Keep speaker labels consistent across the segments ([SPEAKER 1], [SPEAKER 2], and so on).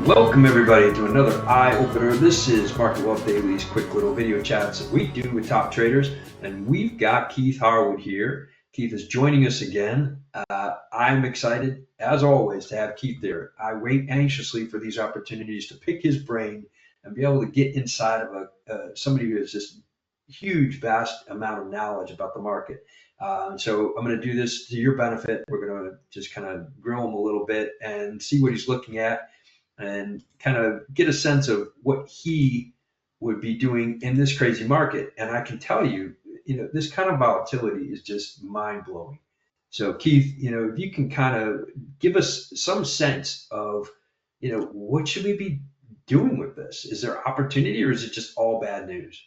[SPEAKER 1] Welcome everybody to another eye opener. This is Market Wealth Daily's quick little video chats that we do with top traders, and we've got Keith Harwood here. Keith is joining us again. I'm excited, as always, to have Keith there. I wait anxiously for these opportunities to pick his brain and be able to get inside of somebody who has this huge, vast amount of knowledge about the market. So I'm going to do this to your benefit. We're going to just kind of grill him a little bit and see what he's looking at and kind of get a sense of what he would be doing in this crazy market. And I can tell you, this kind of volatility is just mind blowing. So Keith, if you can kind of give us some sense of, what should we be doing with this? Is there opportunity or is it just all bad news?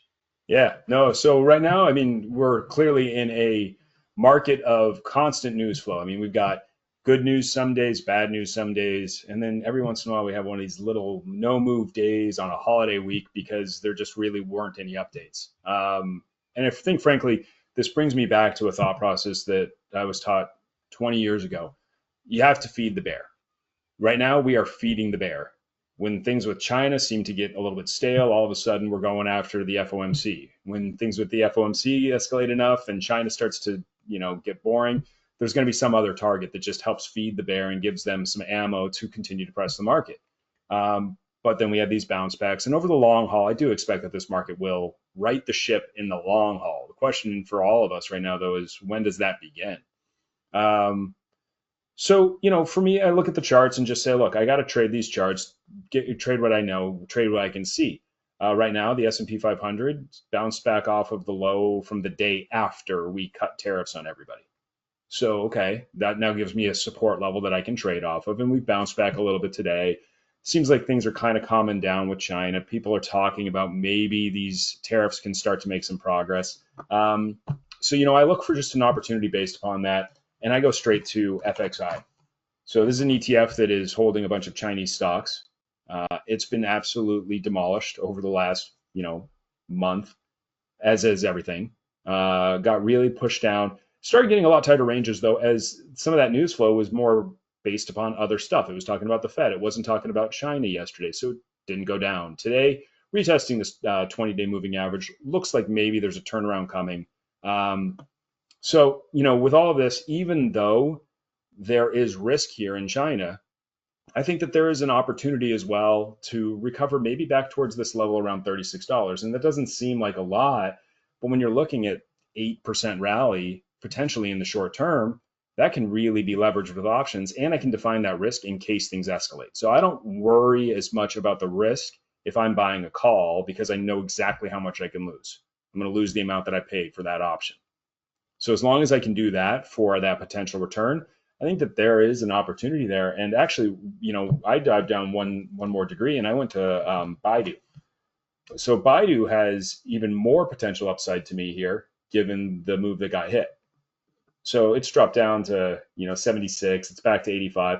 [SPEAKER 2] Yeah, no. So right now, I mean, we're clearly in a market of constant news flow. I mean, we've got good news some days, bad news some days, and then every once in a while we have one of these little no move days on a holiday week because there just really weren't any updates. And I think, frankly, this brings me back to a thought process that I was taught 20 years ago. You have to feed the bear. Right now, we are feeding the bear. When things with China seem to get a little bit stale, all of a sudden we're going after the FOMC. When things with the FOMC escalate enough and China starts to, get boring, there's going to be some other target that just helps feed the bear and gives them some ammo to continue to press the market. But then we have these bounce backs. And over the long haul, I do expect that this market will right the ship in the long haul. The question for all of us right now, though, is when does that begin? So, for me, I look at the charts and just say, look, I got to trade these charts, trade what I know, trade what I can see. Right now, the S&P 500 bounced back off of the low from the day after we cut tariffs on everybody. So, okay, that now gives me a support level that I can trade off of. And we've bounced back a little bit today. Seems like things are kind of calming down with China. People are talking about maybe these tariffs can start to make some progress. So, I look for just an opportunity based upon that. And I go straight to FXI. So this is an ETF that is holding a bunch of Chinese stocks. It's been absolutely demolished over the last, month, as is everything. Got really pushed down. Started getting a lot tighter ranges, though, as some of that news flow was more based upon other stuff. It was talking about the Fed. It wasn't talking about China yesterday, so it didn't go down. Today, retesting this 20-day moving average, looks like maybe there's a turnaround coming. So, with all of this, even though there is risk here in China, I think that there is an opportunity as well to recover maybe back towards this level around $36. And that doesn't seem like a lot, but when you're looking at 8% rally potentially in the short term, that can really be leveraged with options. And I can define that risk in case things escalate. So I don't worry as much about the risk if I'm buying a call because I know exactly how much I can lose. I'm going to lose the amount that I paid for that option. So as long as I can do that for that potential return, I think that there is an opportunity there. And actually, I dived down one more degree and I went to Baidu. So Baidu has even more potential upside to me here, given the move that got hit. So it's dropped down to 76. It's back to 85.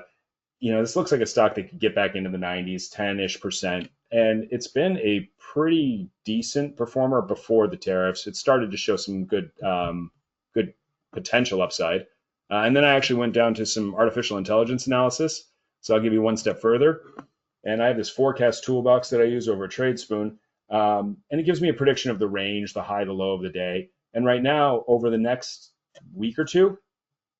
[SPEAKER 2] This looks like a stock that could get back into the 90s, 10-ish%. And it's been a pretty decent performer before the tariffs. It started to show some good potential upside. And then I actually went down to some artificial intelligence analysis. So I'll give you one step further. And I have this forecast toolbox that I use over at TradeSpoon. And it gives me a prediction of the range, the high, the low of the day. And right now, over the next week or two,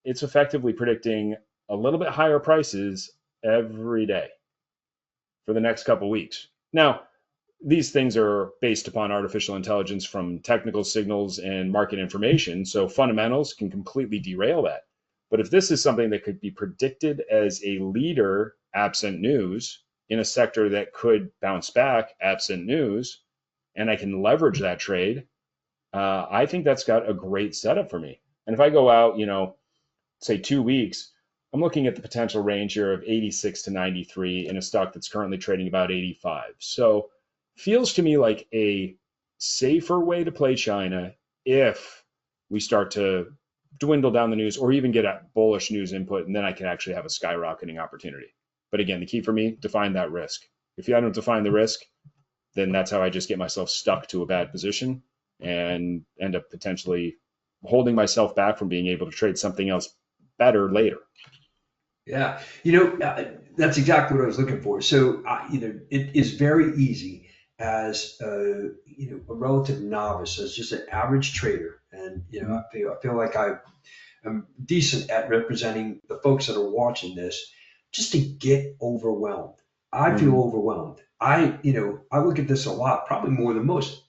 [SPEAKER 2] it's effectively predicting a little bit higher prices every day for the next couple of weeks. Now, these things are based upon artificial intelligence from technical signals and market information. So fundamentals can completely derail that. But if this is something that could be predicted as a leader absent news in a sector that could bounce back absent news, and I can leverage that trade, I think that's got a great setup for me. And if I go out, say 2 weeks, I'm looking at the potential range here of 86 to 93 in a stock that's currently trading about 85. So feels to me like a safer way to play China if we start to dwindle down the news or even get a bullish news input, and then I can actually have a skyrocketing opportunity. But again, the key for me, define that risk. If I don't define the risk, then that's how I just get myself stuck to a bad position and end up potentially holding myself back from being able to trade something else better later.
[SPEAKER 1] Yeah. That's exactly what I was looking for. So, it is very easy as a relative novice, as just an average trader, and
[SPEAKER 2] Mhm.
[SPEAKER 1] I feel like I'm decent at representing the folks that are watching this, just to get overwhelmed. I feel
[SPEAKER 2] Mhm.
[SPEAKER 1] overwhelmed. I look at this a lot, probably more than most.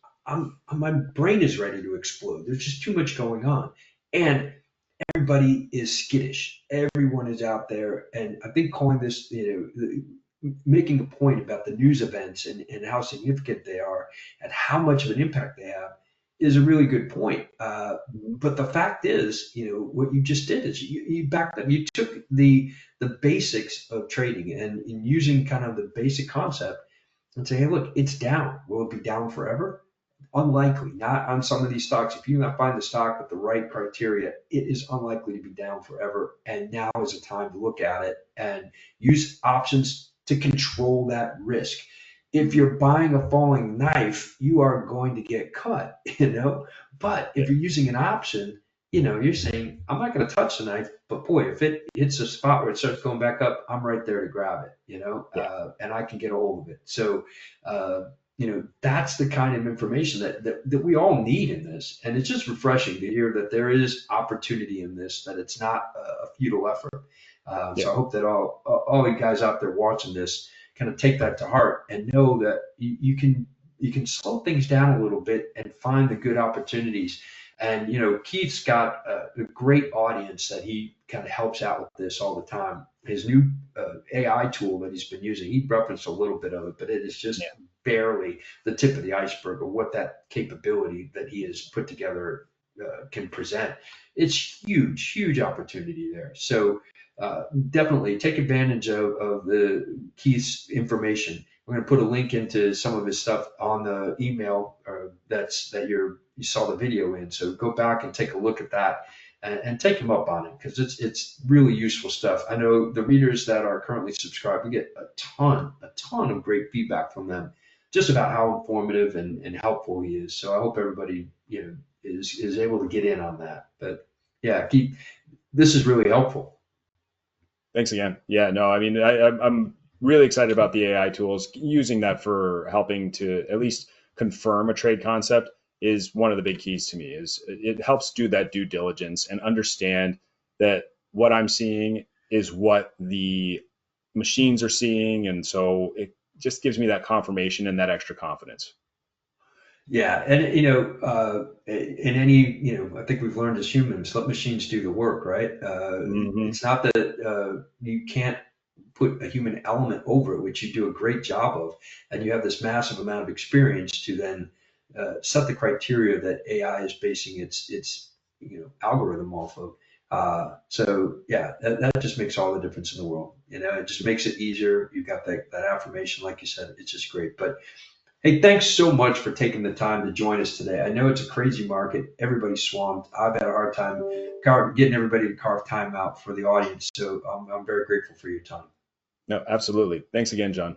[SPEAKER 1] My brain is ready to explode. There's just too much going on, and everybody is skittish. Everyone is out there, and I've been calling this, making a point about the news events and how significant they are and how much of an impact they have is a really good point.
[SPEAKER 2] Mhm.
[SPEAKER 1] But the fact is, what you just did is you backed up. You took the basics of trading and in using kind of the basic concept and say, hey, look, it's down. Will it be down forever? Unlikely. Not on some of these stocks. If you not find the stock with the right criteria, it is unlikely to be down forever. And now is a time to look at it and use options to control that risk. If you're buying a falling knife, you are going to get cut, But
[SPEAKER 2] Yeah.
[SPEAKER 1] if you're using an option, you're saying, I'm not going to touch the knife, but boy, if it hits a spot where it starts going back up, I'm right there to grab it,
[SPEAKER 2] Yeah.
[SPEAKER 1] and I can get a hold of it. So, that's the kind of information that we all need in this. And it's just refreshing to hear that there is opportunity in this, that it's not a futile effort.
[SPEAKER 2] Yeah.
[SPEAKER 1] So I hope that all you guys out there watching this kind of take that to heart and know that you can slow things down a little bit and find the good opportunities. And Keith's got a great audience that he kind of helps out with this all the time. His new AI tool that he's been using, he referenced a little bit of it, but it is just
[SPEAKER 2] Yeah.
[SPEAKER 1] barely the tip of the iceberg of what that capability that he has put together can present. It's huge, huge opportunity there. So definitely take advantage of the Keith's information. We're going to put a link into some of his stuff on the email you saw the video in. So go back and take a look at that and take him up on it, because it's really useful stuff. I know the readers that are currently subscribed, we get a ton of great feedback from them, just about how informative and helpful he is. So I hope everybody is able to get in on that. But yeah, Keith, this is really helpful.
[SPEAKER 2] Thanks again. Yeah, no, I mean, I'm really excited about the AI tools. Using that for helping to at least confirm a trade concept is one of the big keys to me. Is it helps do that due diligence and understand that what I'm seeing is what the machines are seeing, and so it just gives me that confirmation and that extra confidence.
[SPEAKER 1] Yeah, and in any, I think we've learned as humans, let machines do the work, right?
[SPEAKER 2] Hmm.
[SPEAKER 1] It's not that you can't put a human element over it, which you do a great job of, and you have this massive amount of experience to then set the criteria that AI is basing its algorithm off of. So yeah, that just makes all the difference in the world. It just makes it easier. You've got that affirmation, like you said, it's just great. But hey, thanks so much for taking the time to join us today. I know it's a crazy market. Everybody's swamped. I've had a hard time getting everybody to carve time out for the audience. So I'm very grateful for your time.
[SPEAKER 2] No, absolutely. Thanks again, John.